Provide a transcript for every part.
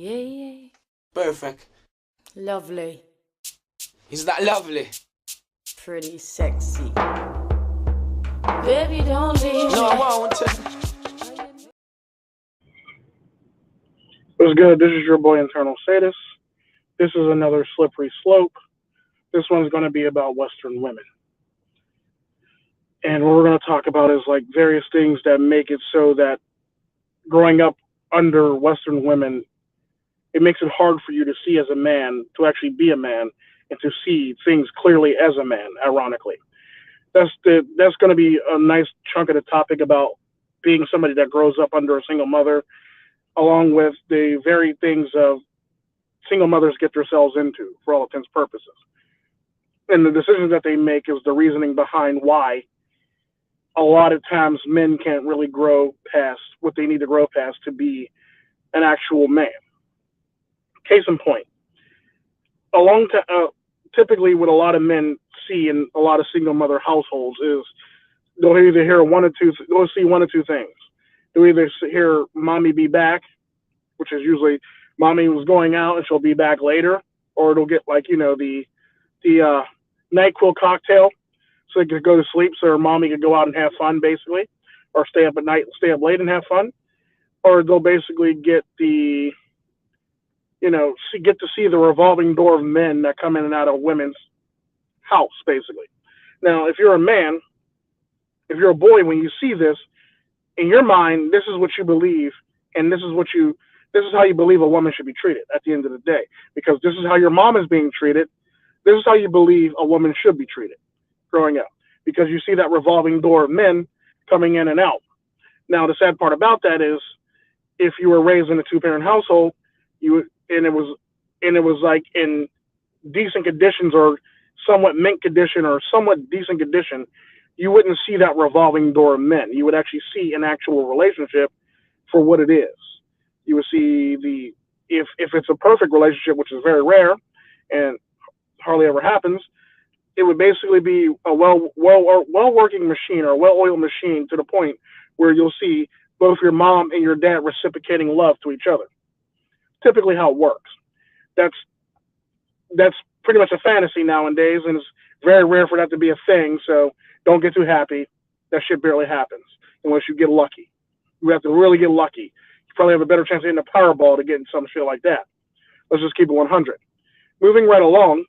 yeah. Perfect. Lovely. Is that lovely? Pretty sexy. Baby, don't leave No, I me. won't. What's good? This is your boy Internal Sadist. This is another slippery slope. This one's going to be about Western women. And what we're going to talk about is like various things that make it so that growing up under Western women, it makes it hard for you to see as a man, to actually be a man, and to see things clearly as a man, ironically. That's going to be a nice chunk of the topic about being somebody that grows up under a single mother, along with the very things of single mothers get themselves into, for all intents and purposes. And the decisions that they make is the reasoning behind why a lot of times men can't really grow past what they need to grow past to be an actual man. Case in point, typically what a lot of men see in a lot of single mother households is they'll either hear they'll see one or two things. They'll either hear mommy be back, which is usually mommy was going out and she'll be back later, or it'll get like, the NyQuil cocktail so they could go to sleep so her mommy could go out and have fun basically, or stay up at night, stay up late and have fun, or they'll basically get get to see the revolving door of men that come in and out of women's house basically. Now, if you're a man, if you're a boy, when you see this in your mind, this is what you believe, and this is how you believe a woman should be treated at the end of the day, because this is how your mom is being treated. This is how you believe a woman should be treated growing up, because you see that revolving door of men coming in and out. Now, the sad part about that is, if you were raised in a two-parent household, and it was like in decent conditions or somewhat mint condition or somewhat decent condition, you wouldn't see that revolving door of men. You would actually see an actual relationship for what it is. You would see if it's a perfect relationship, which is very rare and hardly ever happens, it would basically be a well working machine or a well oiled machine, to the point where you'll see both your mom and your dad reciprocating love to each other. Typically how it works. That's pretty much a fantasy nowadays, and it's very rare for that to be a thing. So don't get too happy. That shit barely happens unless you get lucky. You have to really get lucky. You probably have a better chance of hitting a Powerball to get in some shit like that. Let's just keep it 100. Moving right along.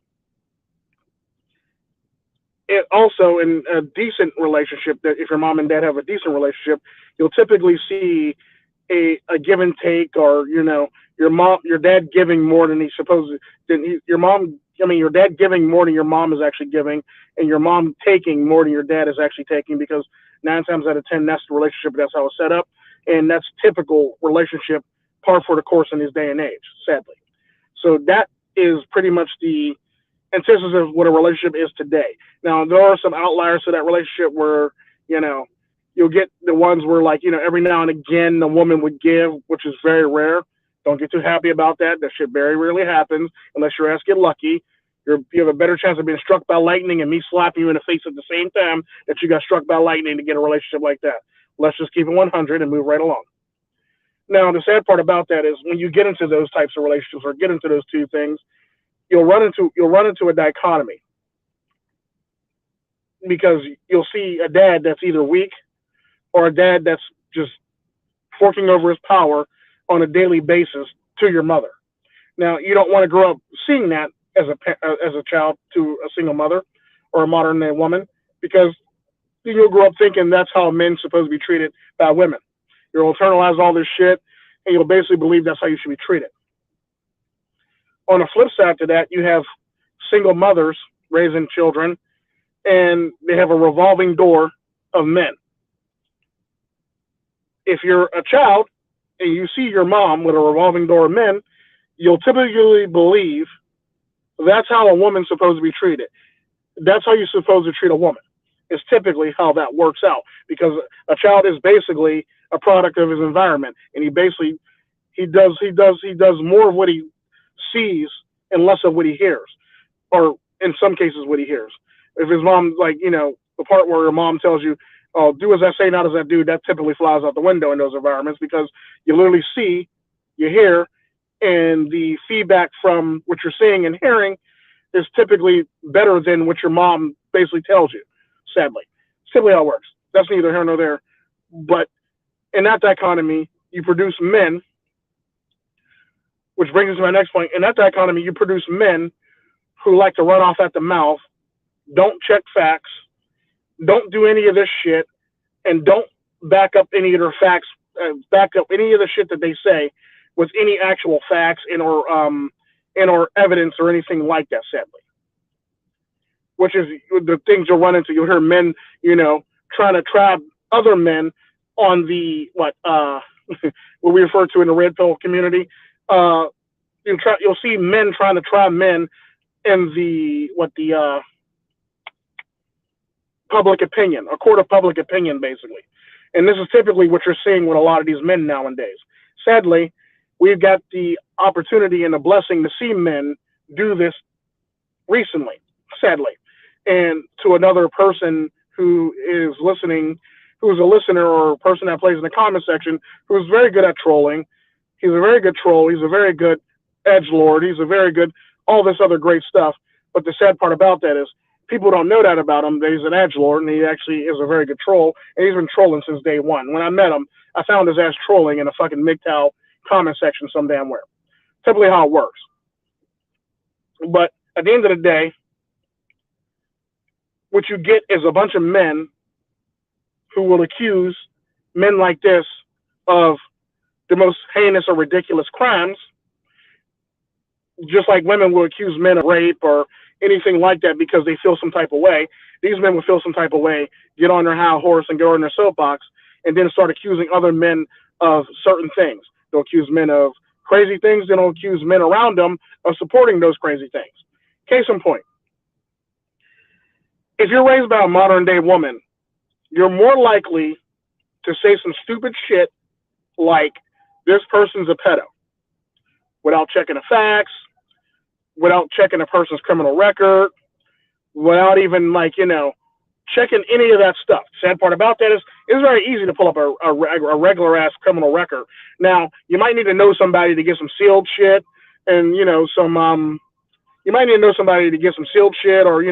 It also, in a decent relationship, that if your mom and dad have a decent relationship, you'll typically see a give and take, or your dad giving more than your dad giving more than your mom is actually giving, and your mom taking more than your dad is actually taking, because 9 times out of 10 that's the relationship, that's how it's set up, and that's typical relationship par for the course in this day and age, sadly. So that is pretty much the antithesis of what a relationship is today. Now, there are some outliers to that relationship where, you'll get the ones where, like, every now and again the woman would give, which is very rare. Don't get too happy about that. That shit very rarely happens unless your ass get lucky. You have a better chance of being struck by lightning and me slapping you in the face at the same time that you got struck by lightning to get a relationship like that. Let's just keep it 100 and move right along. Now, the sad part about that is when you get into those types of relationships or get into those two things, you'll run into a dichotomy, because you'll see a dad that's either weak or a dad that's just forking over his power on a daily basis to your mother. Now, you don't want to grow up seeing that as a child to a single mother or a modern day woman, because you'll grow up thinking that's how men's supposed to be treated by women. You'll internalize all this shit, and you'll basically believe that's how you should be treated. On the flip side to that, you have single mothers raising children, and they have a revolving door of men. If you're a child and you see your mom with a revolving door of men, you'll typically believe that's how a woman's supposed to be treated. That's how you're supposed to treat a woman. It's typically how that works out, because a child is basically a product of his environment, and he does more of what he sees and less of what he hears, or in some cases what he hears. If his mom, the part where your mom tells you, "Oh, do as I say, not as I do," that typically flies out the window in those environments, because you literally see, you hear, and the feedback from what you're seeing and hearing is typically better than what your mom basically tells you, sadly. It's typically how it works. That's neither here nor there. But in that dichotomy, you produce men, which brings us to my next point. In that dichotomy, you produce men who like to run off at the mouth, don't check facts, don't do any of this shit, and don't back up any of their facts, back up any of the shit that they say with any actual facts and or evidence or anything like that, sadly. Which is the things you'll run into. You'll hear men, trying to trap other men on the what we refer to in the red pill community. You'll see men trying to trap men in the public opinion, a court of public opinion, basically. And this is typically what you're seeing with a lot of these men nowadays. Sadly, we've got the opportunity and the blessing to see men do this recently, sadly. And to another person who is listening, who's a listener or a person that plays in the comment section, who's very good at trolling. He's a very good troll. He's a very good edgelord. He's a very good, all this other great stuff. But the sad part about that is people don't know that about him, that he's an edgelord, and he actually is a very good troll, and he's been trolling since day one. When I met him, I found his ass trolling in a fucking MGTOW comment section some damn where. Typically how it works. But at the end of the day, what you get is a bunch of men who will accuse men like this of the most heinous or ridiculous crimes, just like women will accuse men of rape or anything like that because they feel some type of way. These men will feel some type of way, get on their high horse and get on their soapbox, and then start accusing other men of certain things. They'll accuse men of crazy things, then they'll accuse men around them of supporting those crazy things. Case in point. If you're raised by a modern day woman, you're more likely to say some stupid shit like, this person's a pedo, without checking the facts, without checking a person's criminal record, without even checking any of that stuff. Sad part about that is it's very easy to pull up a regular ass criminal record. Now, you might need to know somebody to get some sealed shit and, you might need to know somebody to get some sealed shit or,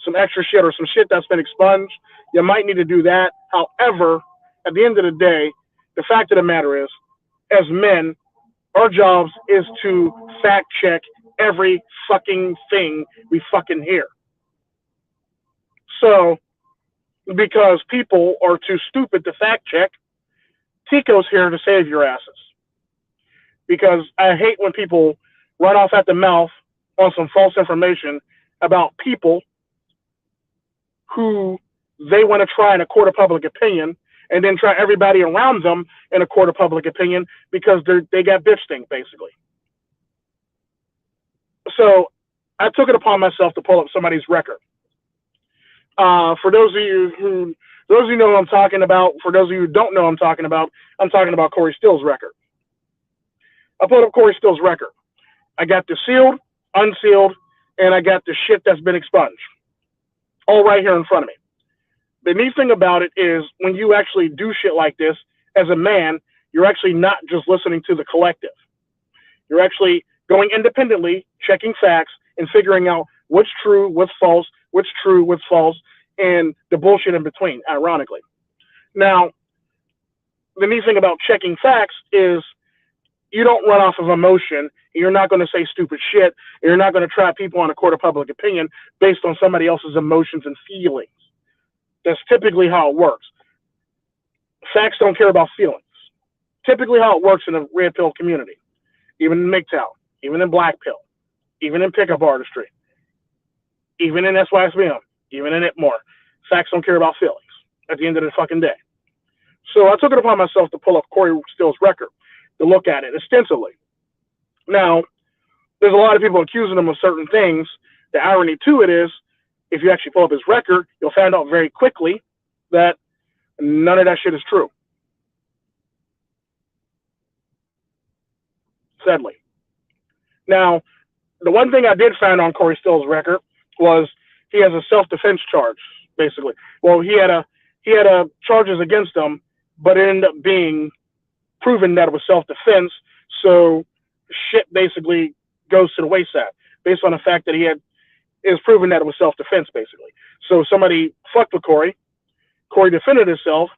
some extra shit or some shit that's been expunged. You might need to do that. However, at the end of the day, the fact of the matter is, as men, our jobs is to fact check every fucking thing we fucking hear. So, because people are too stupid to fact check, Tico's here to save your asses. Because I hate when people run off at the mouth on some false information about people who they want to try in a court of public opinion and then try everybody around them in a court of public opinion because they got bitch stink, basically. So I took it upon myself to pull up somebody's record. For those of you who know what I'm talking about, for those of you who don't know what I'm talking about Corey Still's record. I pulled up Corey Still's record. I got the sealed, unsealed, and I got the shit that's been expunged. All right here in front of me. The neat thing about it is when you actually do shit like this, as a man, you're actually not just listening to the collective. You're actually going independently, checking facts, and figuring out what's true, what's false, what's true, what's false, and the bullshit in between, ironically. Now, the neat thing about checking facts is you don't run off of emotion. You're not going to say stupid shit. You're not going to trap people on a court of public opinion based on somebody else's emotions and feelings. That's typically how it works. Facts don't care about feelings. Typically how it works in the red pill community, even in MGTOW, even in black pill, even in pickup artistry, even in SYSBM, even in ITMOR. Facts don't care about feelings at the end of the fucking day. So I took it upon myself to pull up Corey Still's record to look at it extensively. Now, there's a lot of people accusing him of certain things. The irony to it is, if you actually pull up his record, you'll find out very quickly that none of that shit is true. Sadly. Now, the one thing I did find on Corey Still's record was he has a self-defense charge, basically. Well, he had charges against him, but it ended up being proven that it was self-defense. So shit basically goes to the wayside based on the fact that is proven that it was self-defense basically. So somebody fucked with Corey. Corey defended himself.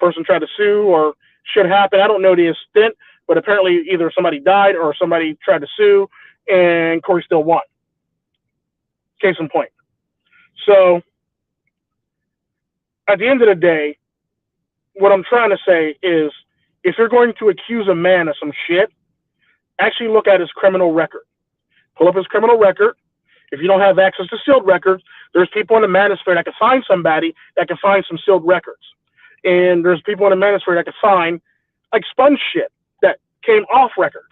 Person tried to sue or shit happened. I don't know the extent, but apparently either somebody died or somebody tried to sue, and Corey still won. Case in point. So at the end of the day, what I'm trying to say is, if you're going to accuse a man of some shit, actually look at his criminal record. Pull up his criminal record. If you don't have access to sealed records, there's people in the manosphere that can find somebody that can find some sealed records. And there's people in the manosphere that can find expunged shit that came off records.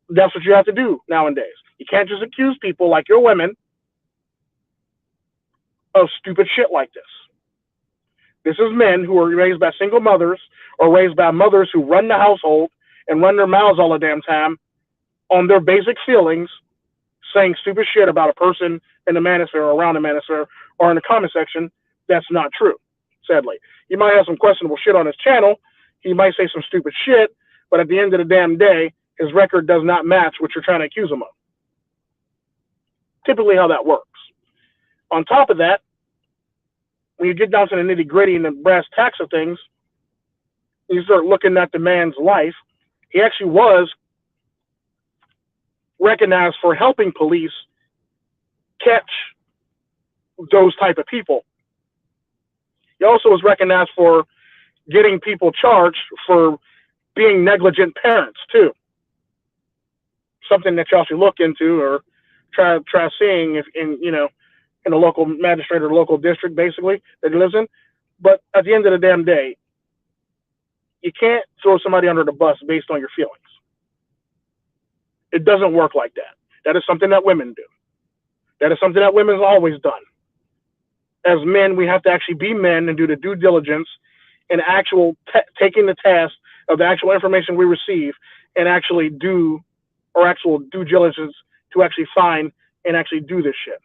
That's what you have to do nowadays. You can't just accuse people like your women of stupid shit like this. This is men who are raised by single mothers or raised by mothers who run the household and run their mouths all the damn time on their basic feelings, saying stupid shit about a person in the manosphere or around the manosphere or in the comment section. That's not true, sadly. He might have some questionable shit on his channel. He might say some stupid shit, but at the end of the damn day, his record does not match what you're trying to accuse him of. Typically how that works. On top of that, when you get down to the nitty gritty and the brass tacks of things, you start looking at the man's life. He actually was recognized for helping police catch those type of people. He also was recognized for getting people charged for being negligent parents too. Something that y'all should look into or try seeing if in a local magistrate or local district basically that he lives in. But at the end of the damn day, you can't throw somebody under the bus based on your feelings. It doesn't work like that. That is something that women do. That is something that women have always done. As men, we have to actually be men and do the due diligence and taking the task of the actual information we receive and actually do or actual due diligence to actually find and actually do this shit.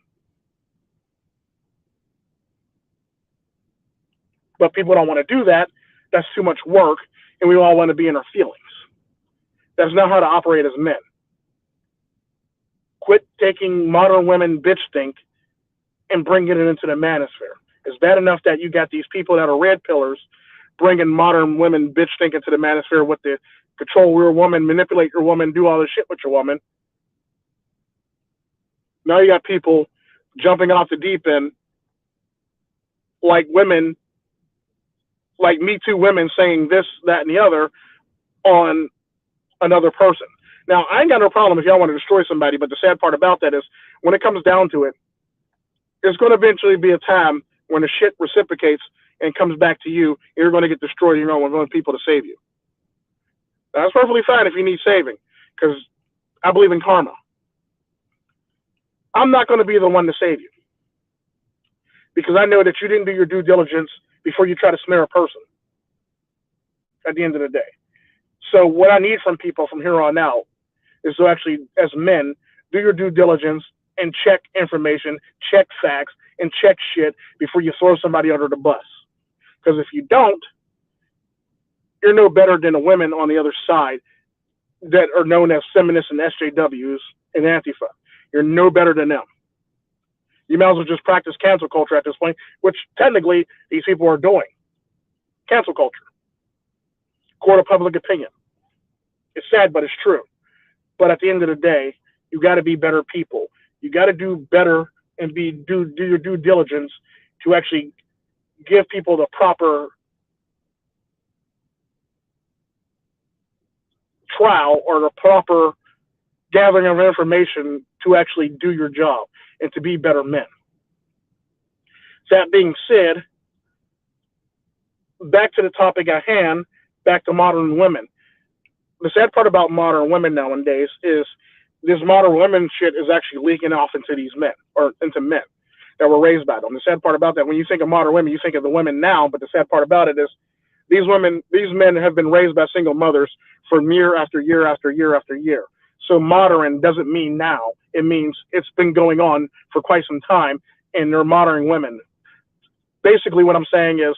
But people don't want to do that. That's too much work, and we all want to be in our feelings. That's not how to operate as men. Quit taking modern women bitch stink and bringing it into the manosphere. It's bad enough that you got these people that are red pillars bringing modern women bitch stink into the manosphere with the control your woman, manipulate your woman, do all this shit with your woman. Now you got people jumping off the deep end like women, like Me Too women saying this, that, and the other on another person. Now, I ain't got no problem if y'all want to destroy somebody, but the sad part about that is when it comes down to it, there's going to eventually be a time when the shit reciprocates and comes back to you, and you're going to get destroyed. You're going to want people to save you. Now, that's perfectly fine if you need saving, because I believe in karma. I'm not going to be the one to save you, because I know that you didn't do your due diligence before you try to smear a person at the end of the day. So what I need from people from here on out is to actually, as men, do your due diligence and check information, check facts, and check shit before you throw somebody under the bus. Because if you don't, you're no better than the women on the other side that are known as feminists and SJWs and Antifa. You're no better than them. You might as well just practice cancel culture at this point, which technically these people are doing. Cancel culture. Court of public opinion. It's sad, but it's true. But at the end of the day, you got to be better people. You got to do better and do your due diligence to actually give people the proper trial or the proper gathering of information to actually do your job and to be better men. That being said, back to the topic at hand, back to modern women. The sad part about modern women nowadays is this modern women shit is actually leaking off into these men or into men that were raised by them. The sad part about that, when you think of modern women, you think of the women now, but the sad part about it is these men have been raised by single mothers for year after year after year after year. So modern doesn't mean now. It means it's been going on for quite some time, and they're modern women. Basically what I'm saying is,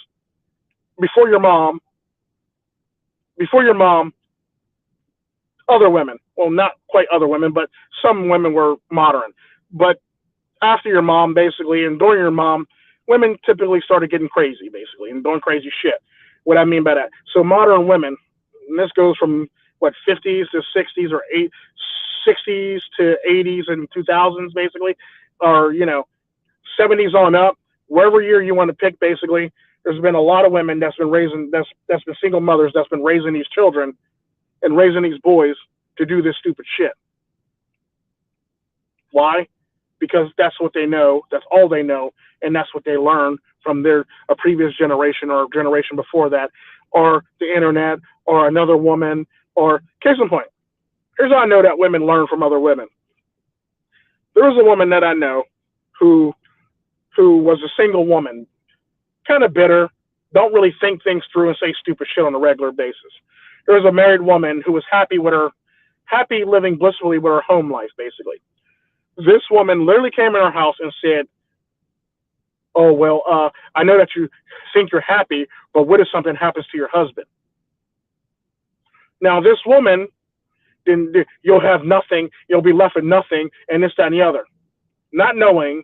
before your mom other women. Well, not quite other women, but some women were modern. But after your mom, basically, and during your mom, women typically started getting crazy, basically, and doing crazy shit. What I mean by that. So modern women, and this goes from what 50s to 60s or 60s to 80s and 2000s, basically, or 70s on up, wherever year you want to pick, basically. There's been a lot of women that's been raising that's been single mothers that's been raising these children and raising these boys to do this stupid shit. Why? Because that's what they know, that's all they know, and that's what they learn from a previous generation or generation before that, or the internet, or another woman, or case in point. Here's how I know that women learn from other women. There was a woman that I know who was a single woman, kind of bitter, don't really think things through and say stupid shit on a regular basis. There was a married woman who was happy living blissfully with her home life, basically. This woman literally came in her house and said, "Oh, well, I know that you think you're happy, but what if something happens to your husband?" Now, this woman, then you'll have nothing, you'll be left with nothing, and this, that, and the other. Not knowing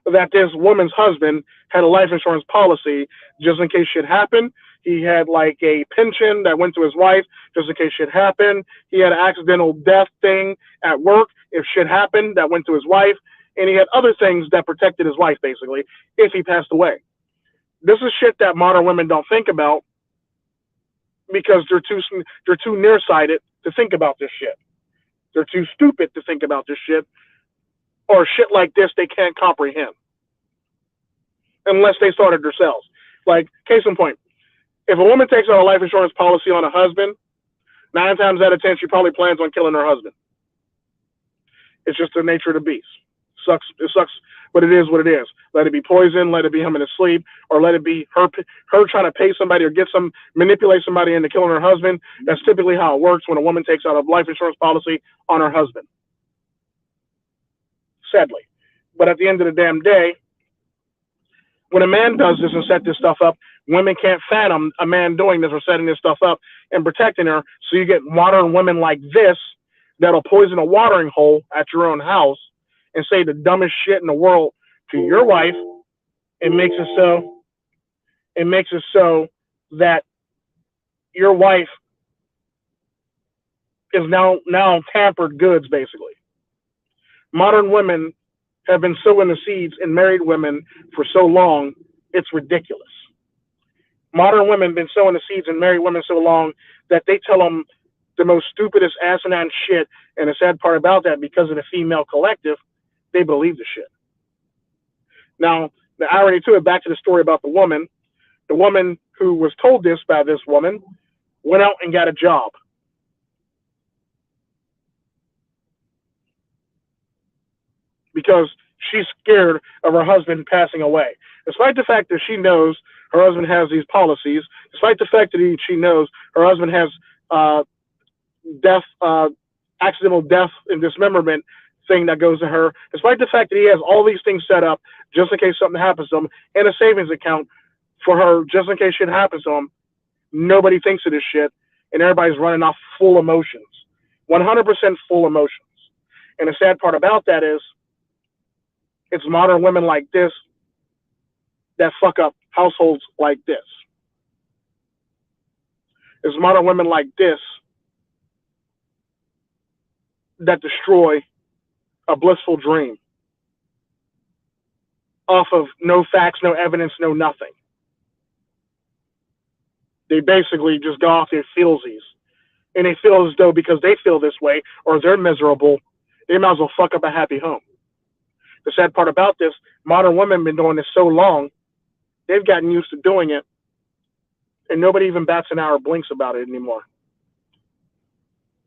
that this woman's husband had a life insurance policy just in case shit happened. He had like a pension that went to his wife just in case shit happened. He had an accidental death thing at work if shit happened that went to his wife. And he had other things that protected his wife, basically, if he passed away. This is shit that modern women don't think about because they're too nearsighted to think about this shit. They're too stupid to think about this shit, or shit like this they can't comprehend unless they started themselves. Like, case in point, if a woman takes out a life insurance policy on a husband, 9 times out of 10 she probably plans on killing her husband. It's just the nature of the beast. It sucks, but it is what it is. Let it be poison, let it be him in his sleep, or let it be her trying to pay somebody or manipulate somebody into killing her husband. That's typically how it works when a woman takes out a life insurance policy on her husband. Sadly. But at the end of the damn day, when a man does this and set this stuff up, women can't fathom a man doing this or setting this stuff up and protecting her. So you get modern women like this that'll poison a watering hole at your own house and say the dumbest shit in the world to your wife. It makes it so that your wife is now tampered goods, basically. Modern women have been sowing the seeds in married women for so long, it's ridiculous. Modern women have been sowing the seeds in married women so long that they tell them the most stupidest asinine shit. And the sad part about that, because of the female collective, they believe the shit. Now, the irony to it, back to the story about the woman who was told this by this woman went out and got a job. Because she's scared of her husband passing away. Despite the fact that she knows her husband has these policies, despite the fact that she knows her husband has accidental death and dismemberment thing that goes to her, despite the fact that he has all these things set up just in case something happens to him, and a savings account for her just in case shit happens to him, nobody thinks of this shit, and everybody's running off full emotions. 100% full emotions. And the sad part about that is, it's modern women like this that fuck up households like this. It's modern women like this that destroy a blissful dream off of no facts, no evidence, no nothing. They basically just go off their feelsies. And they feel as though because they feel this way or they're miserable, they might as well fuck up a happy home. The sad part about this, modern women have been doing this so long, they've gotten used to doing it, and nobody even bats an eye or blinks about it anymore.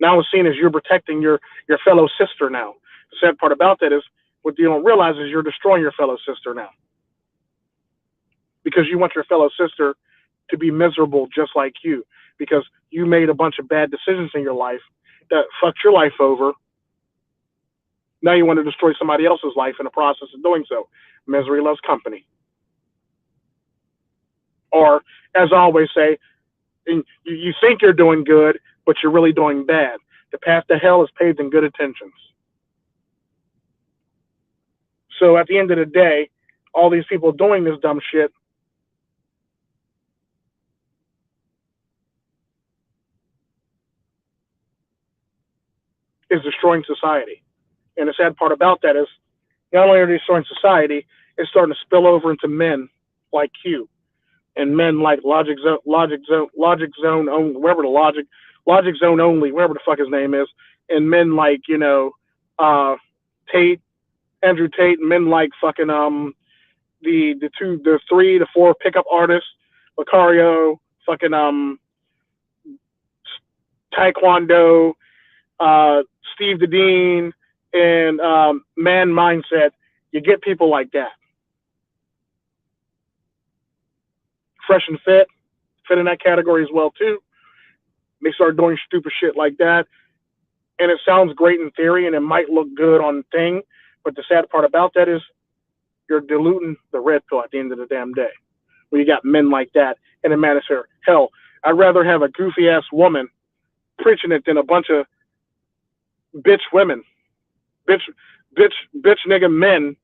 Now it's seen as you're protecting your fellow sister now. The sad part about that is, what you don't realize is you're destroying your fellow sister now. Because you want your fellow sister to be miserable just like you, because you made a bunch of bad decisions in your life that fucked your life over. Now you want to destroy somebody else's life in the process of doing so. Misery loves company. Or, as I always say, you think you're doing good, but you're really doing bad. The path to hell is paved in good intentions. So at the end of the day, all these people doing this dumb shit is destroying society. And the sad part about that is not only are they destroying society, it's starting to spill over into men like Q and men like Logic Zone, wherever the Logic Zone only, wherever the fuck his name is, and men like uh, Tate, Andrew Tate, and men like fucking the three, the four pickup artists, Lucario, fucking Taekwondo, Steve the Dean, and Man Mindset. You get people like that, fresh and fit in that category as well too. They start doing stupid shit like that, and it sounds great in theory, and it might look good on thing, but the sad part about that is you're diluting the red pill at the end of the damn day. When you got men like that in a manosphere, hell, I'd rather have a goofy ass woman preaching it than a bunch of bitch women, bitch, bitch nigga men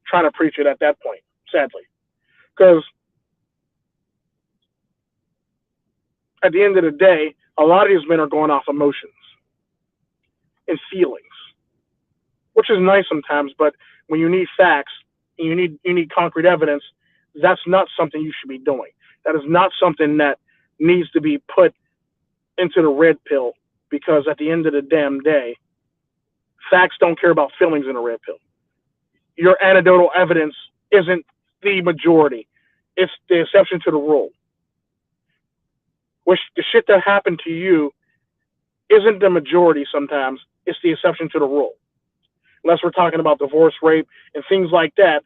trying to preach it at that point. Sadly, because at the end of the day, a lot of these men are going off emotions and feelings, which is nice sometimes. But when you need facts and you need concrete evidence, that's not something you should be doing. That is not something that needs to be put into the red pill, because at the end of the damn day, facts don't care about feelings in a red pill. Your anecdotal evidence isn't the majority. It's the exception to the rule. Which the shit that happened to you isn't the majority sometimes. It's the exception to the rule. Unless we're talking about divorce, rape, and things like that,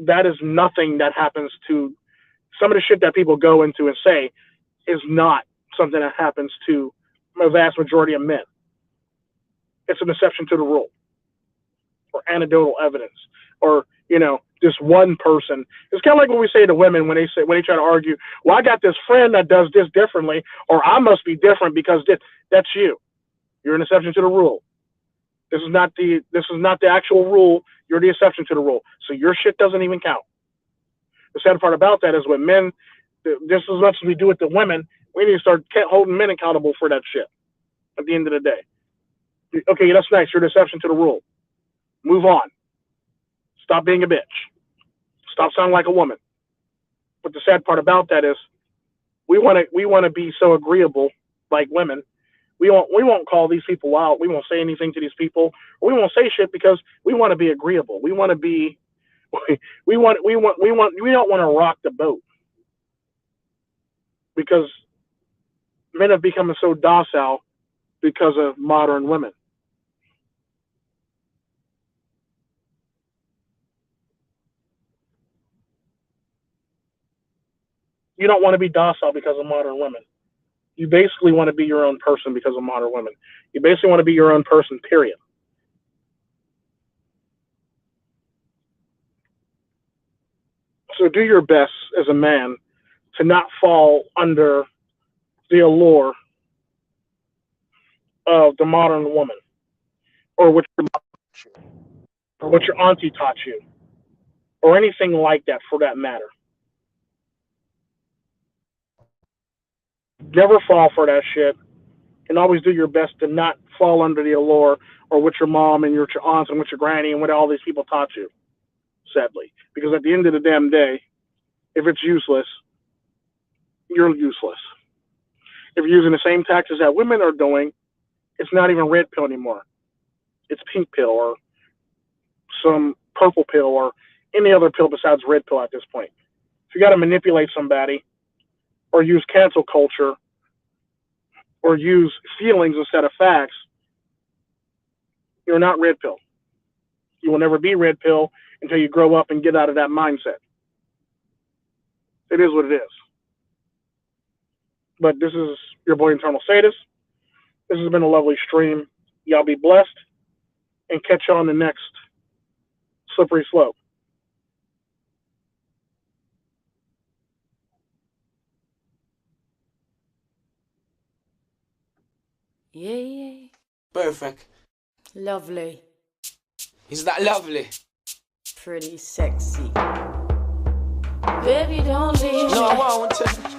that is nothing that happens to some of the shit that people go into and say is not something that happens to a vast majority of men. It's an exception to the rule, or anecdotal evidence, or this one person. It's kind of like what we say to women when they try to argue, well, I got this friend that does this differently, or I must be different because that's you. You're an exception to the rule. This is not the actual rule. You're the exception to the rule. So your shit doesn't even count. The sad part about that is with men, just as much as we do with the women, we need to start holding men accountable for that shit at the end of the day. Okay, that's nice. You're the exception to the rule. Move on. Stop being a bitch. Stop sounding like a woman. But the sad part about that is we want to be so agreeable like women. We won't call these people out. We won't say anything to these people. We won't say shit because we want to be agreeable. We want to be we don't want to rock the boat, because men have become so docile because of modern women. You don't want to be docile because of modern women. You basically want to be your own person because of modern women. You basically want to be your own person, period. So do your best as a man to not fall under the allure of the modern woman, or what your auntie taught you, or anything like that for that matter. Never fall for that shit, and always do your best to not fall under the allure or what your mom and your aunts and what your granny and what all these people taught you, sadly. Because at the end of the damn day, if it's useless, you're useless. If you're using the same tactics that women are doing, it's not even red pill anymore. It's pink pill or some purple pill or any other pill besides red pill at this point. If you got to manipulate somebody or use cancel culture or use feelings instead of facts, you're not red pill. You will never be red pill until you grow up and get out of that mindset. It is what it is. But this is your boy Internal Sadist. This has been a lovely stream. Y'all be blessed and catch you on the next slippery slope. Yeah, yeah. Perfect. Lovely. Is that lovely? Pretty sexy. Baby, don't leave No, me. I won't.